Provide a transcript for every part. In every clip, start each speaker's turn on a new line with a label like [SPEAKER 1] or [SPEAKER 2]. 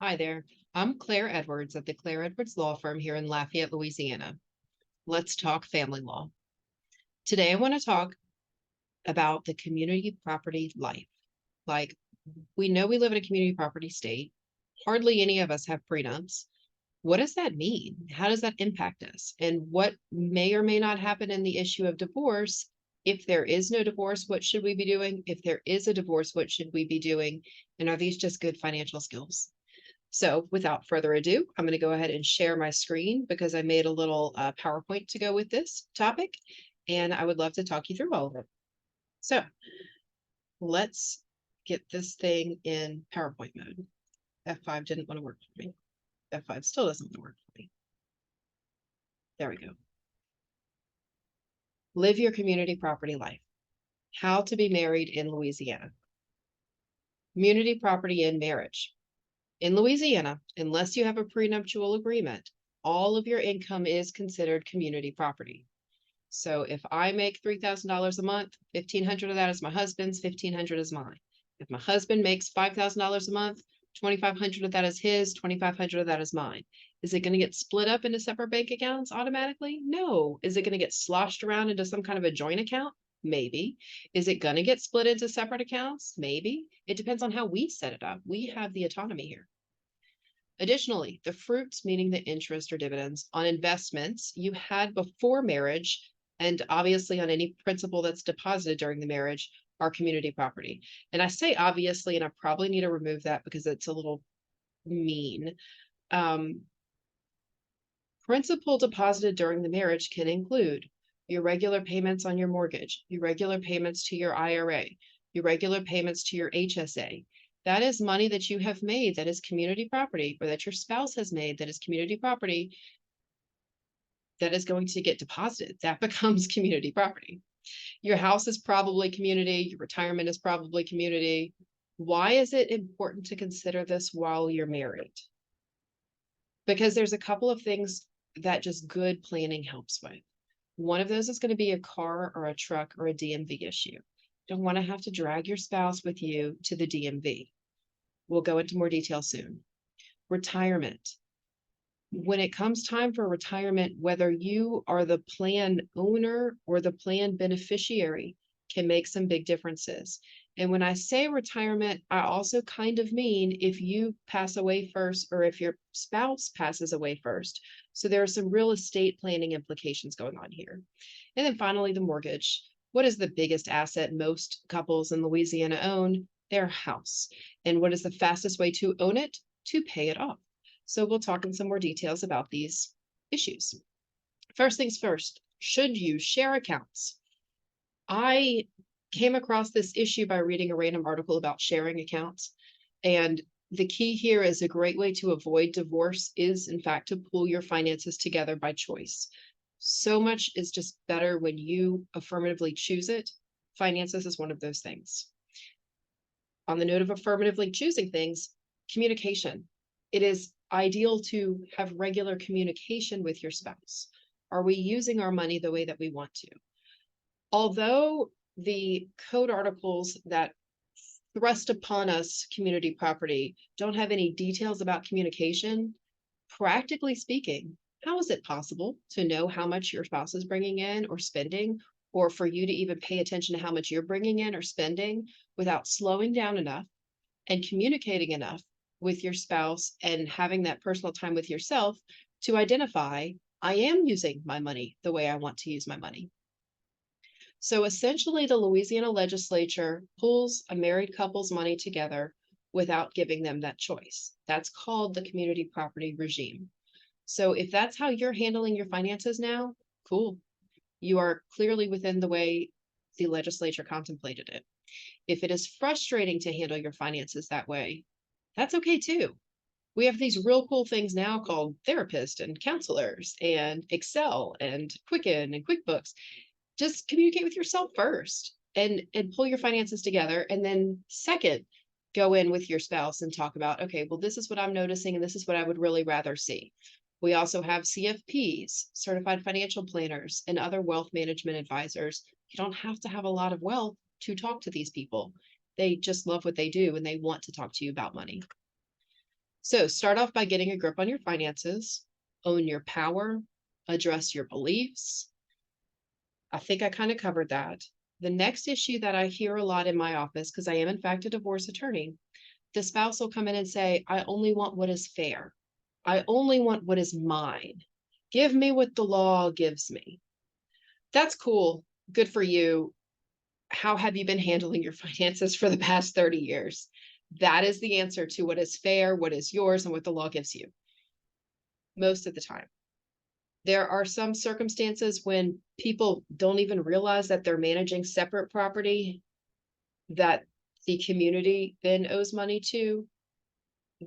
[SPEAKER 1] Hi there. I'm Claire Edwards at the Claire Edwards Law Firm here in Lafayette, Louisiana. Let's talk family law. Today, I want to talk about the community property life. Like, we know we live in a community property state. Hardly any of us have prenups. What does that mean? How does that impact us? And what may or may not happen in the issue of divorce? If there is no divorce, what should we be doing? If there is a divorce, what should we be doing? And are these just good financial skills? So without further ado, I'm going to go ahead and share my screen because I made a little PowerPoint to go with this topic, and I would love to talk you through all of it. So let's get this thing in PowerPoint mode. F5 didn't want to work for me. F5 still doesn't want to work for me. There we go. Live your community property life. How to be married in Louisiana. Community property in marriage. In Louisiana, unless you have a prenuptial agreement, all of your income is considered community property. So if I make $3,000 a month, 1,500 of that is my husband's, 1,500 is mine. If my husband makes $5,000 a month, 2,500 of that is his, 2,500 of that is mine. Is it going to get split up into separate bank accounts automatically? No. Is it going to get sloshed around into some kind of a joint account? Maybe. Is it going to get split into separate accounts? Maybe. It depends on how we set it up. We have the autonomy here. Additionally, the fruits, meaning the interest or dividends on investments you had before marriage, and obviously on any principal that's deposited during the marriage, are community property. And I say obviously, and I probably need to remove that because it's a little mean. Principal deposited during the marriage can include your regular payments on your mortgage, your regular payments to your IRA, your regular payments to your HSA. That is money that you have made that is community property, or that your spouse has made that is community property, that is going to get deposited. That becomes community property. Your house is probably community. Your retirement is probably community. Why is it important to consider this while you're married? Because there's a couple of things that just good planning helps with. One of those is going to be a car or a truck or a DMV issue. Don't want to have to drag your spouse with you to the DMV. We'll go into more detail soon. Retirement. When it comes time for retirement, whether you are the plan owner or the plan beneficiary can make some big differences. And when I say retirement, I also kind of mean if you pass away first or if your spouse passes away first. So there are some real estate planning implications going on here. And then finally, the mortgage. What is the biggest asset most couples in Louisiana own? Their house. And what is the fastest way to own it? To pay it off. So we'll talk in some more details about these issues. First things first, should you share accounts? I came across this issue by reading a random article about sharing accounts. And the key here is a great way to avoid divorce is, in fact, to pool your finances together by choice. So much is just better when you affirmatively choose it. Finances is one of those things. On the note of affirmatively choosing things, communication. It is ideal to have regular communication with your spouse. Are we using our money the way that we want to? Although the code articles that thrust upon us community property don't have any details about communication, practically speaking, how is it possible to know how much your spouse is bringing in or spending, or for you to even pay attention to how much you're bringing in or spending without slowing down enough and communicating enough with your spouse and having that personal time with yourself to identify, I am using my money the way I want to use my money. So essentially, the Louisiana legislature pulls a married couple's money together without giving them that choice. That's called the community property regime. So if that's how you're handling your finances now, cool. You are clearly within the way the legislature contemplated it. If it is frustrating to handle your finances that way, that's okay too. We have these real cool things now called therapists and counselors and Excel and Quicken and QuickBooks. Just communicate with yourself first and pull your finances together. And then second, go in with your spouse and talk about, okay, well, this is what I'm noticing and this is what I would really rather see. We also have CFPs, certified financial planners, and other wealth management advisors. You don't have to have a lot of wealth to talk to these people. They just love what they do and they want to talk to you about money. So start off by getting a grip on your finances, own your power, address your beliefs. I think I kind of covered that. The next issue that I hear a lot in my office, because I am in fact a divorce attorney, the spouse will come in and say, I only want what is fair. I only want what is mine. Give me what the law gives me. That's cool. Good for you. How have you been handling your finances for the past 30 years? That is the answer to what is fair, what is yours, and what the law gives you most of the time. There are some circumstances when people don't even realize that they're managing separate property that the community then owes money to.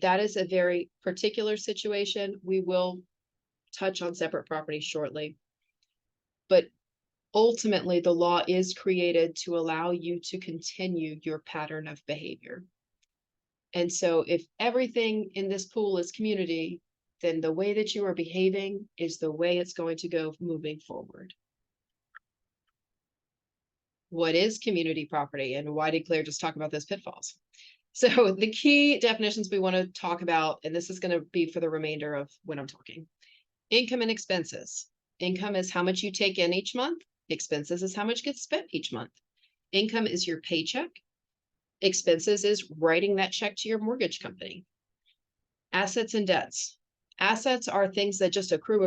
[SPEAKER 1] That is a very particular situation. We will touch on separate property shortly. But ultimately, the law is created to allow you to continue your pattern of behavior. And so if everything in this pool is community, then the way that you are behaving is the way it's going to go moving forward. What is community property, and why did Claire just talk about those pitfalls? So the key definitions we want to talk about, and this is going to be for the remainder of when I'm talking. Income and expenses. Income is how much you take in each month. Expenses is how much gets spent each month. Income is your paycheck. Expenses is writing that check to your mortgage company. Assets and debts. Assets are things that just accrue.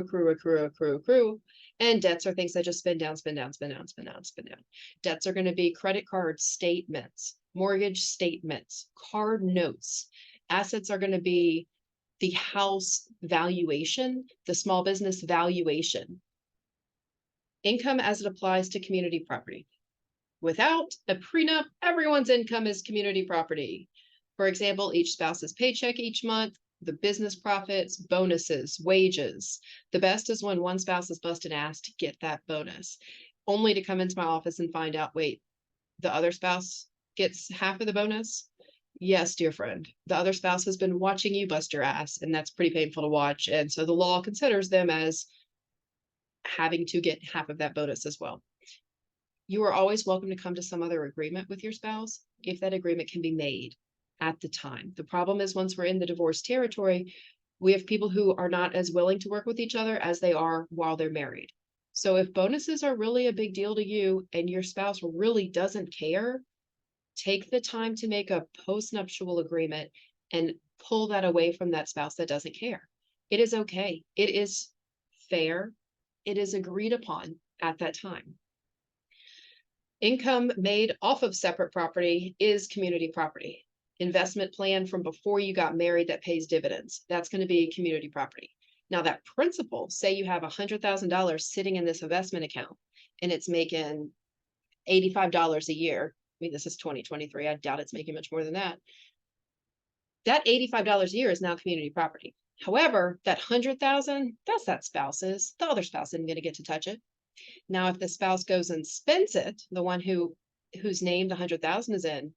[SPEAKER 1] And debts are things that just spend down. Debts are going to be credit card statements, mortgage statements, card notes. Assets are going to be the house valuation, the small business valuation. Income as it applies to community property. Without a prenup, everyone's income is community property. For example, each spouse's paycheck each month, the business profits, bonuses, wages. The best is when one spouse is busted ass to get that bonus, only to come into my office and find out, wait, the other spouse gets half of the bonus? Yes, dear friend, the other spouse has been watching you bust your ass, and that's pretty painful to watch. And so the law considers them as having to get half of that bonus as well. You are always welcome to come to some other agreement with your spouse if that agreement can be made at the time. The problem is once we're in the divorce territory, we have people who are not as willing to work with each other as they are while they're married. So if bonuses are really a big deal to you and your spouse really doesn't care, take the time to make a postnuptial agreement and pull that away from that spouse that doesn't care. It is okay. It is fair. It is agreed upon at that time. Income made off of separate property is community property. Investment plan from before you got married that pays dividends. That's going to be community property. Now that principal, say you have $100,000 sitting in this investment account and it's making $85 a year. I mean, this is 2023. I doubt it's making much more than that. That $85 a year is now community property. However, that $100,000, that's that spouse's. The other spouse isn't going to get to touch it. Now, if the spouse goes and spends it, the one whose name the $100,000 is in,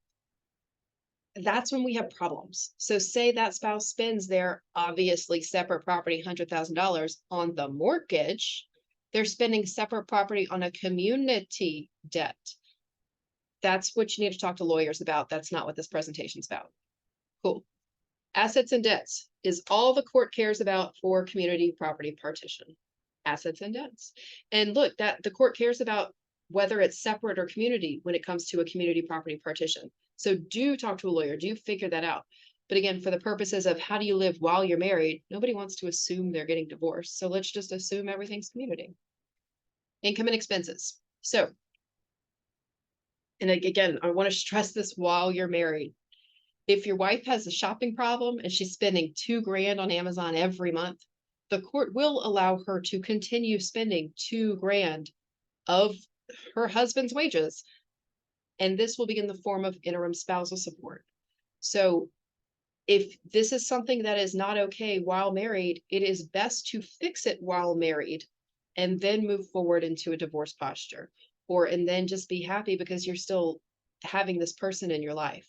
[SPEAKER 1] that's when we have problems. So say that spouse spends their obviously separate property, $100,000 on the mortgage, they're spending separate property on a community debt. That's what you need to talk to lawyers about. That's not what this presentation's about. Cool. Assets and debts is all the court cares about for community property partition. Assets and debts. And look, that the court cares about whether it's separate or community when it comes to a community property partition. So do talk to a lawyer, do figure that out. But again, for the purposes of how do you live while you're married, nobody wants to assume they're getting divorced. So let's just assume everything's community. Income and expenses. So, and again, I want to stress this while you're married. If your wife has a shopping problem and she's spending $2,000 on Amazon every month, the court will allow her to continue spending $2,000 of her husband's wages. And this will be in the form of interim spousal support. So if this is something that is not okay while married, it is best to fix it while married and then move forward into a divorce posture, and then just be happy because you're still having this person in your life.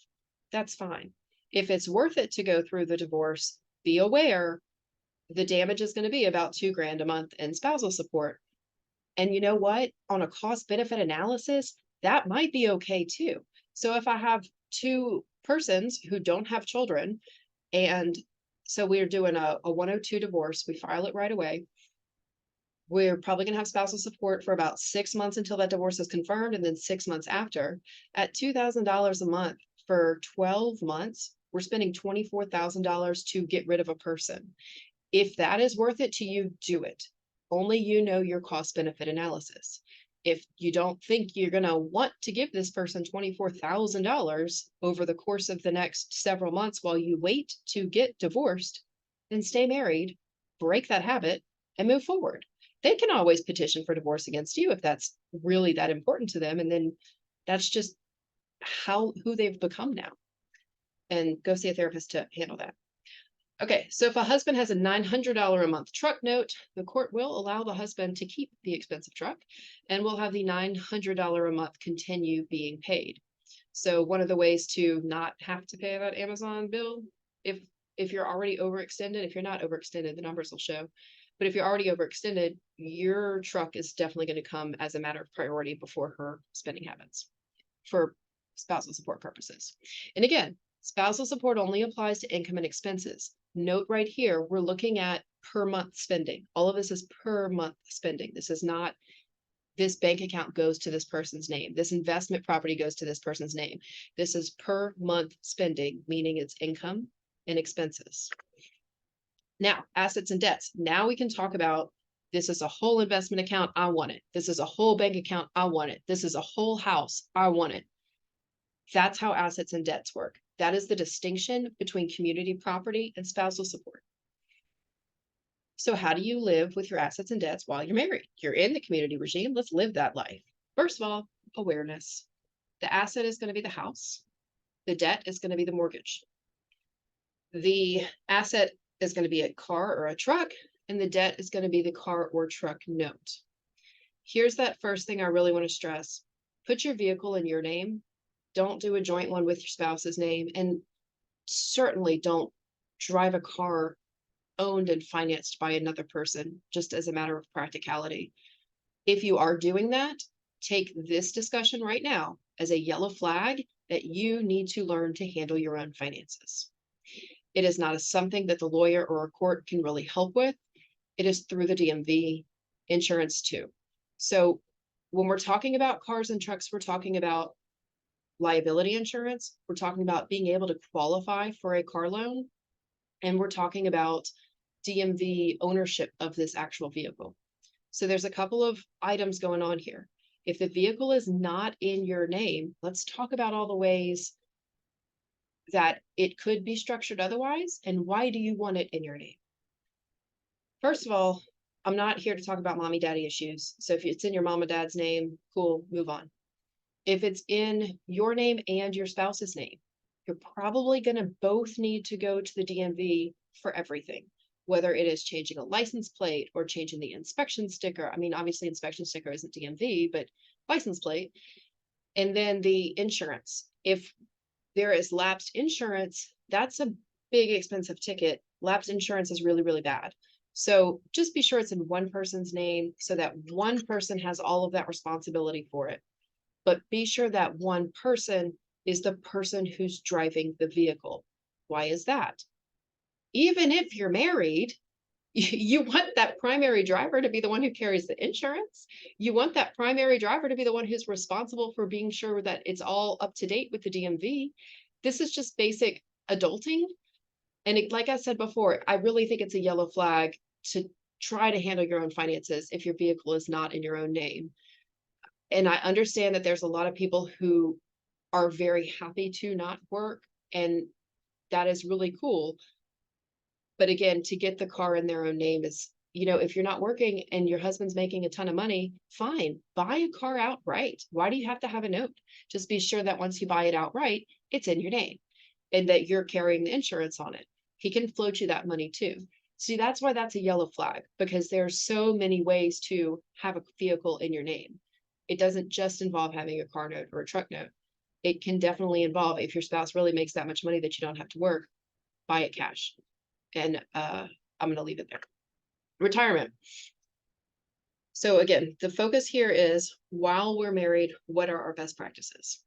[SPEAKER 1] That's fine. If it's worth it to go through the divorce, be aware the damage is going to be about $2,000 a month in spousal support. And you know what? On a cost benefit analysis, that might be okay too. So if I have two persons who don't have children and So we're doing a 102 divorce. We file it right away. We're probably going to have spousal support for about 6 months until that divorce is confirmed, and then 6 months after. At $2,000 a month for 12 months, we're spending $24,000 to get rid of a person. If that is worth it to you, do it. Only you know your cost benefit analysis. If you don't think you're going to want to give this person $24,000 over the course of the next several months while you wait to get divorced, then stay married, break that habit, and move forward. They can always petition for divorce against you if that's really that important to them. And then that's just who they've become now. And go see a therapist to handle that. Okay, so if a husband has a $900 a month truck note, the court will allow the husband to keep the expensive truck and will have the $900 a month continue being paid. So one of the ways to not have to pay that Amazon bill, if you're already overextended, if you're not overextended, the numbers will show. But if you're already overextended, your truck is definitely going to come as a matter of priority before her spending habits for spousal support purposes. And again, spousal support only applies to income and expenses. Note right here, we're looking at per month spending. All of this is per month spending. This is not this bank account goes to this person's name. This investment property goes to this person's name. This is per month spending, meaning it's income and expenses. Now, assets and debts. Now we can talk about this is a whole investment account. I want it. This is a whole bank account. I want it. This is a whole house. I want it. That's how assets and debts work. That is the distinction between community property and spousal support. So how do you live with your assets and debts while you're married? You're in the community regime. Let's live that life. First of all, awareness. The asset is going to be the house. The debt is going to be the mortgage. The asset is going to be a car or a truck, and the debt is going to be the car or truck note. Here's that first thing I really want to stress. Put your vehicle in your name. Don't do a joint one with your spouse's name, and certainly don't drive a car owned and financed by another person, just as a matter of practicality. If you are doing that, take this discussion right now as a yellow flag that you need to learn to handle your own finances. It is not something that the lawyer or a court can really help with. It is through the DMV, insurance too. So when we're talking about cars and trucks, we're talking about liability insurance. We're talking about being able to qualify for a car loan. And we're talking about DMV ownership of this actual vehicle. So there's a couple of items going on here. If the vehicle is not in your name, let's talk about all the ways that it could be structured otherwise, and why do you want it in your name? First of all, I'm not here to talk about mommy daddy issues. So if it's in your mom and dad's name, cool, move on. If it's in your name and your spouse's name, you're probably going to both need to go to the DMV for everything, whether it is changing a license plate or changing the inspection sticker. I mean, obviously inspection sticker isn't DMV, but license plate. And then the insurance. If there is lapsed insurance, that's a big expensive ticket. Lapsed insurance is really, really bad. So just be sure it's in one person's name so that one person has all of that responsibility for it. But be sure that one person is the person who's driving the vehicle. Why is that? Even if you're married, you want that primary driver to be the one who carries the insurance. You want that primary driver to be the one who's responsible for being sure that it's all up to date with the DMV. This is just basic adulting. And like I said before, I really think it's a yellow flag to try to handle your own finances if your vehicle is not in your own name. And I understand that there's a lot of people who are very happy to not work, and that is really cool. But again, to get the car in their own name is, if you're not working and your husband's making a ton of money, fine, buy a car outright. Why do you have to have a note? Just be sure that once you buy it outright, it's in your name and that you're carrying the insurance on it. He can float you that money too. See, that's why that's a yellow flag, because there's so many ways to have a vehicle in your name. It doesn't just involve having a car note or a truck note. It can definitely involve, if your spouse really makes that much money that you don't have to work, buy it cash. And I'm going to leave it there. Retirement. So again, the focus here is while we're married, what are our best practices?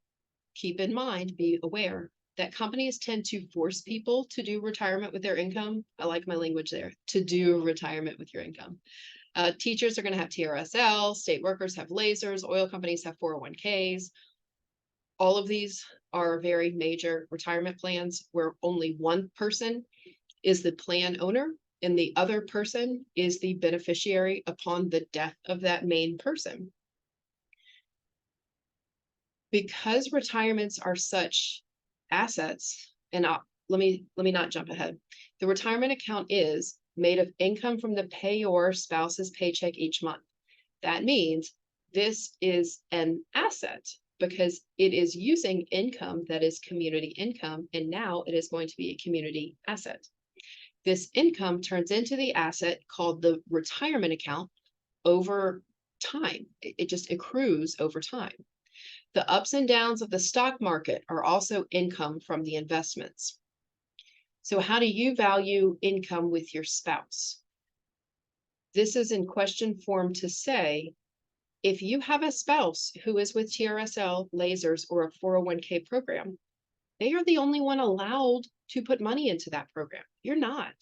[SPEAKER 1] Keep in mind, be aware, that companies tend to force people to do retirement with their income. I like my language there, to do retirement with your income. Teachers are going to have TRSL, state workers have lasers, oil companies have 401ks. All of these are very major retirement plans where only one person is the plan owner and the other person is the beneficiary upon the death of that main person. Because retirements are such assets, and let me not jump ahead. The retirement account is made of income from the payor spouse's paycheck each month. That means this is an asset because it is using income that is community income, and now it is going to be a community asset. This income turns into the asset called the retirement account over time. It just accrues over time. The ups and downs of the stock market are also income from the investments. So how do you value income with your spouse? This is in question form to say, if you have a spouse who is with TRSL, lasers, or a 401k program, they are the only one allowed to put money into that program. You're not.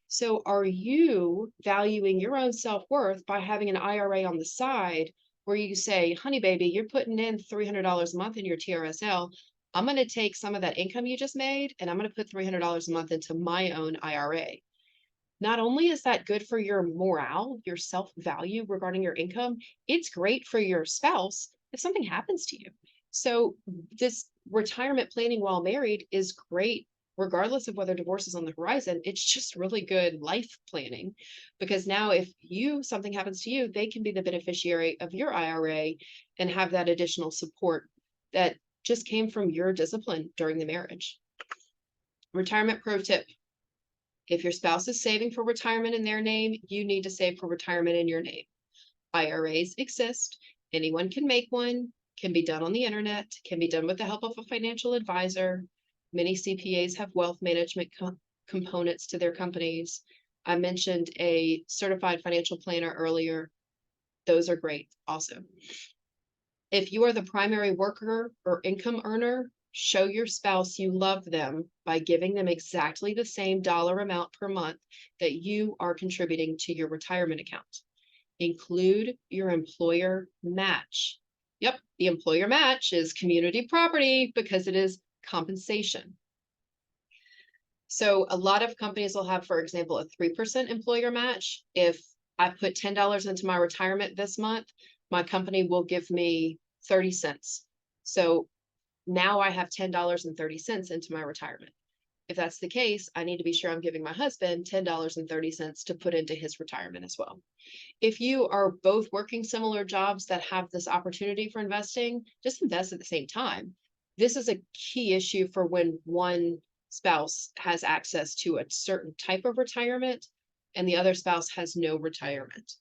[SPEAKER 1] So are you valuing your own self-worth by having an IRA on the side where you say, honey, baby, you're putting in $300 a month in your TRSL. I'm going to take some of that income you just made and I'm going to put $300 a month into my own IRA. Not only is that good for your morale, your self-value regarding your income, it's great for your spouse if something happens to you. So this retirement planning while married is great regardless of whether divorce is on the horizon. It's just really good life planning because now if something happens to you, they can be the beneficiary of your IRA and have that additional support that just came from your discipline during the marriage. Retirement pro tip. If your spouse is saving for retirement in their name, you need to save for retirement in your name. IRAs exist. Anyone can make one, can be done on the internet, can be done with the help of a financial advisor. Many CPAs have wealth management components to their companies. I mentioned a certified financial planner earlier. Those are great also. If you are the primary worker or income earner, show your spouse you love them by giving them exactly the same dollar amount per month that you are contributing to your retirement account. Include your employer match. Yep, the employer match is community property because it is compensation. So a lot of companies will have, for example, a 3% employer match. If I put $10 into my retirement this month, my company will give me 30 cents. So now I have $10.30 into my retirement. If that's the case, I need to be sure I'm giving my husband $10.30 to put into his retirement as well. If you are both working similar jobs that have this opportunity for investing, just invest at the same time. This is a key issue for when one spouse has access to a certain type of retirement and the other spouse has no retirement.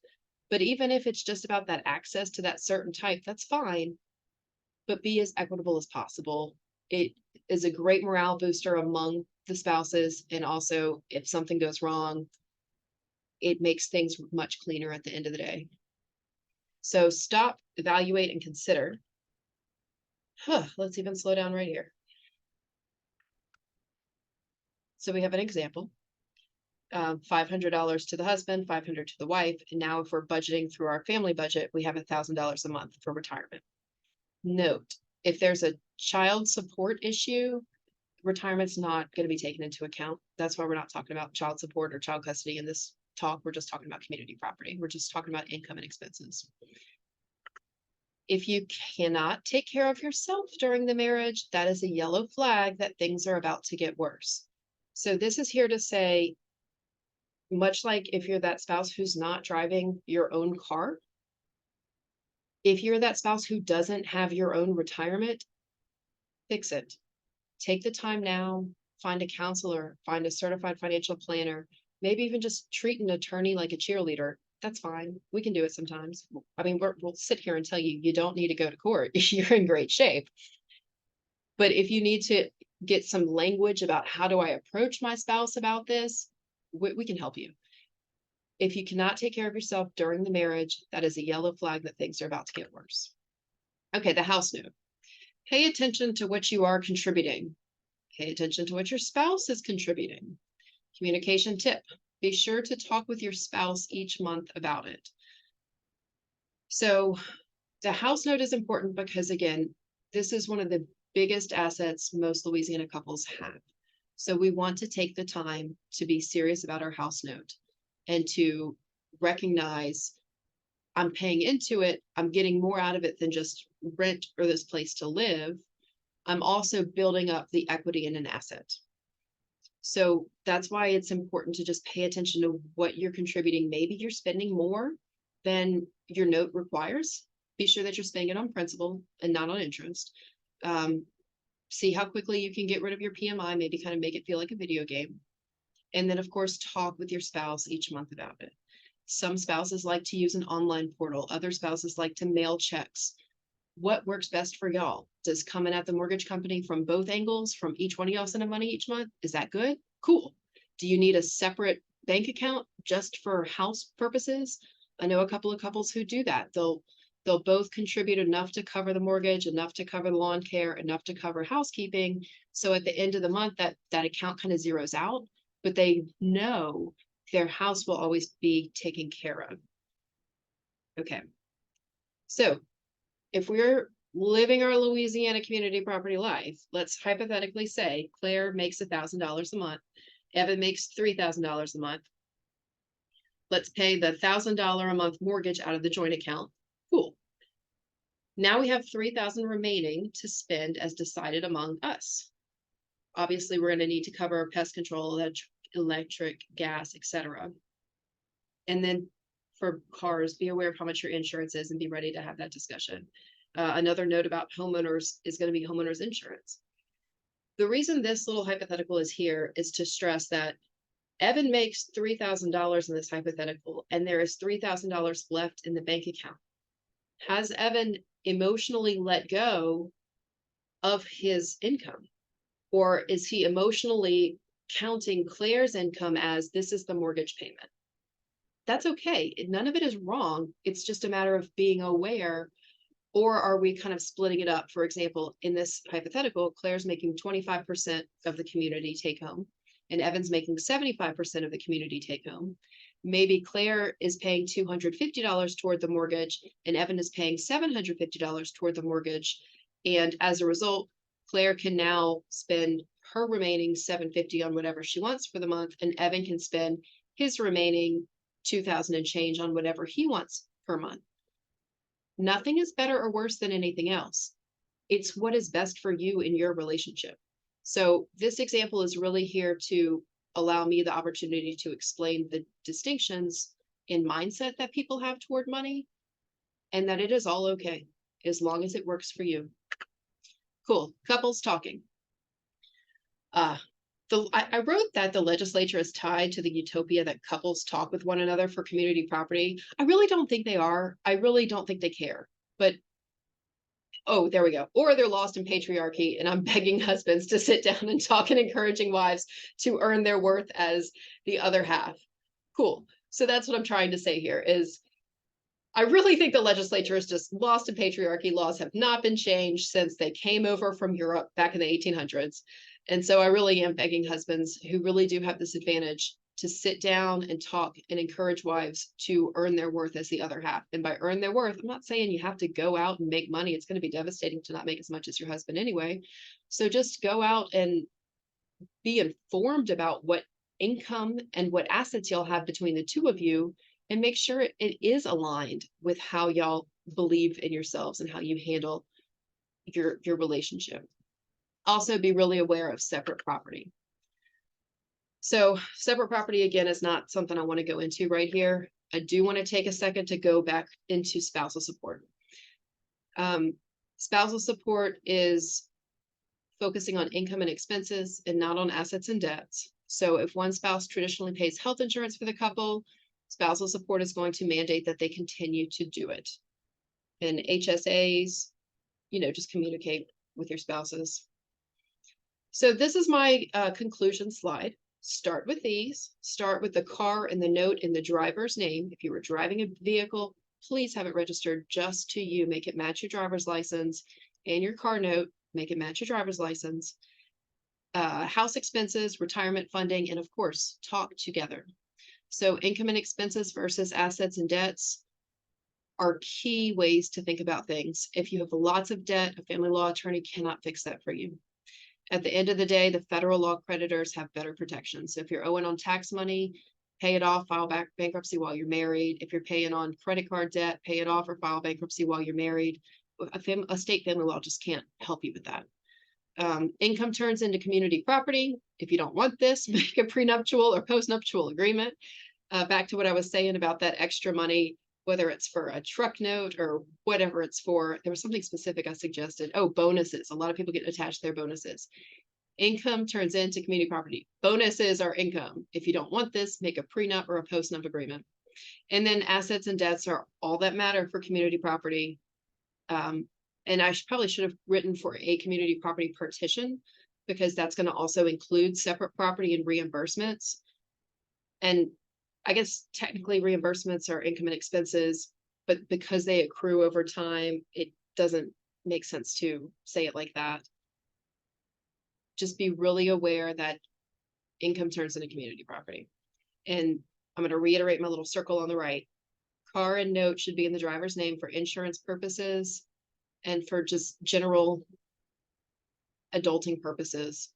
[SPEAKER 1] But even if it's just about that access to that certain type, that's fine. But be as equitable as possible. It is a great morale booster among the spouses. And also, if something goes wrong, it makes things much cleaner at the end of the day. So stop, evaluate, and consider. Let's even slow down right here. So we have an example. $500 to the husband, $500 to the wife. And now if we're budgeting through our family budget, we have $1,000 a month for retirement. Note, if there's a child support issue, retirement's not going to be taken into account. That's why we're not talking about child support or child custody in this talk. We're just talking about community property. We're just talking about income and expenses. If you cannot take care of yourself during the marriage, that is a yellow flag that things are about to get worse. So this is here to say, much like if you're that spouse who's not driving your own car, if you're that spouse who doesn't have your own retirement, fix it. Take the time now, find a counselor, find a certified financial planner, maybe even just treat an attorney like a cheerleader. That's fine. We can do it sometimes. I mean, we'll sit here and tell you, you don't need to go to court. You're in great shape. But if you need to get some language about how do I approach my spouse about this, we can help you. If you cannot take care of yourself during the marriage, that is a yellow flag that things are about to get worse. Okay, the house note. Pay attention to what you are contributing. Pay attention to what your spouse is contributing. Communication tip. Be sure to talk with your spouse each month about it. So the house note is important because, again, this is one of the biggest assets most Louisiana couples have. So we want to take the time to be serious about our house note and to recognize I'm paying into it. I'm getting more out of it than just rent or this place to live. I'm also building up the equity in an asset. So that's why it's important to just pay attention to what you're contributing. Maybe you're spending more than your note requires. Be sure that you're spending it on principal and not on interest. See how quickly you can get rid of your PMI, maybe kind of make it feel like a video game. And then, of course, talk with your spouse each month about it. Some spouses like to use an online portal. Other spouses like to mail checks. What works best for y'all? Does coming at the mortgage company from both angles, from each one of y'all sending money each month? Is that good? Cool. Do you need a separate bank account just for house purposes? I know a couple of couples who do that. They'll both contribute enough to cover the mortgage, enough to cover the lawn care, enough to cover housekeeping. So at the end of the month, that account kind of zeroes out, but they know their house will always be taken care of. Okay. So if we're living our Louisiana community property life, let's hypothetically say Claire makes $1,000 a month. Evan makes $3,000 a month. Let's pay the $1,000 a month mortgage out of the joint account. Cool. Now we have $3,000 remaining to spend as decided among us. Obviously, we're going to need to cover pest control, electric, gas, etc. And then for cars, be aware of how much your insurance is and be ready to have that discussion. Another note about homeowners is going to be homeowners insurance. The reason this little hypothetical is here is to stress that Evan makes $3,000 in this hypothetical, and there is $3,000 left in the bank account. Has Evan emotionally let go of his income? Or is he emotionally counting Claire's income as this is the mortgage payment? That's okay. None of it is wrong. It's just a matter of being aware. Or are we kind of splitting it up? For example, in this hypothetical, Claire's making 25% of the community take home, and Evan's making 75% of the community take home. Maybe Claire is paying $250 toward the mortgage, and Evan is paying $750 toward the mortgage. And as a result, Claire can now spend her remaining $750 on whatever she wants for the month, and Evan can spend his remaining $2,000 and change on whatever he wants per month. Nothing is better or worse than anything else. It's what is best for you in your relationship. So this example is really here to allow me the opportunity to explain the distinctions in mindset that people have toward money, and that it is all okay as long as it works for you. Cool. Couples talking. I wrote that the legislature is tied to the utopia that couples talk with one another for community property. I really don't think they are. I really don't think they care. But, oh, there we go. Or they're lost in patriarchy, and I'm begging husbands to sit down and talk and encouraging wives to earn their worth as the other half. Cool. So that's what I'm trying to say here is I really think the legislature is just lost in patriarchy. Laws have not been changed since they came over from Europe back in the 1800s. And so I really am begging husbands who really do have this advantage to sit down and talk and encourage wives to earn their worth as the other half. And by earn their worth, I'm not saying you have to go out and make money. It's going to be devastating to not make as much as your husband anyway. So just go out and be informed about what income and what assets y'all have between the two of you, and make sure it is aligned with how y'all believe in yourselves and how you handle your relationship. Also be really aware of separate property. So separate property, again, is not something I want to go into right here. I do want to take a second to go back into spousal support. Spousal support is focusing on income and expenses and not on assets and debts. So if one spouse traditionally pays health insurance for the couple, spousal support is going to mandate that they continue to do it. And HSAs, just communicate with your spouses. So this is my conclusion slide. Start with these. Start with the car and the note in the driver's name. If you were driving a vehicle, please have it registered just to you. Make it match your driver's license, and your car note. Make it match your driver's license. house expenses, retirement funding, and of course, talk together. So income and expenses versus assets and debts are key ways to think about things. If you have lots of debt, a family law attorney cannot fix that for you. At the end of the day, the federal law creditors have better protection. So if you're owing on tax money, pay it off, file back bankruptcy while you're married. If you're paying on credit card debt, pay it off or file bankruptcy while you're married. A state family law just can't help you with that. Income turns into community property. If you don't want this, make a prenuptial or postnuptial agreement. Back to what I was saying about that extra money, whether it's for a truck note or whatever it's for. There was something specific I suggested. Oh, bonuses. A lot of people get attached to their bonuses. Income turns into community property. Bonuses are income. If you don't want this, make a prenup or a postnup agreement. And then assets and debts are all that matter for community property. And I probably should have written for a community property partition, because that's going to also include separate property and reimbursements. And I guess technically reimbursements are income and expenses, but because they accrue over time, it doesn't make sense to say it like that. Just be really aware that income turns into community property. And I'm going to reiterate my little circle on the right. Car and note should be in the driver's name for insurance purposes and for just general adulting purposes.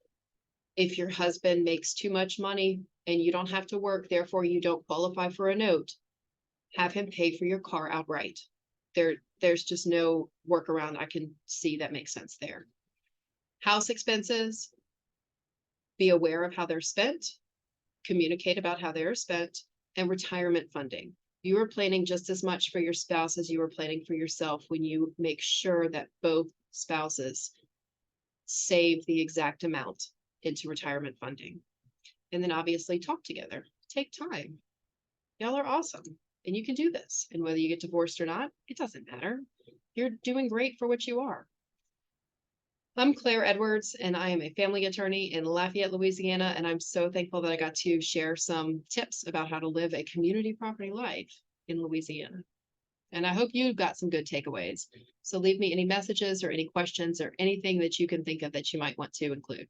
[SPEAKER 1] If your husband makes too much money and you don't have to work, therefore you don't qualify for a note, have him pay for your car outright. There's just no workaround I can see that makes sense there. House expenses, be aware of how they're spent, communicate about how they're spent, and retirement funding. You are planning just as much for your spouse as you are planning for yourself when you make sure that both spouses save the exact amount into retirement funding. And then obviously talk together, take time. Y'all are awesome and you can do this. And whether you get divorced or not, it doesn't matter. You're doing great for what you are. I'm Claire Edwards, and I am a family attorney in Lafayette, Louisiana, and I'm so thankful that I got to share some tips about how to live a community property life in Louisiana. And I hope you got some good takeaways. So leave me any messages or any questions or anything that you can think of that you might want to include.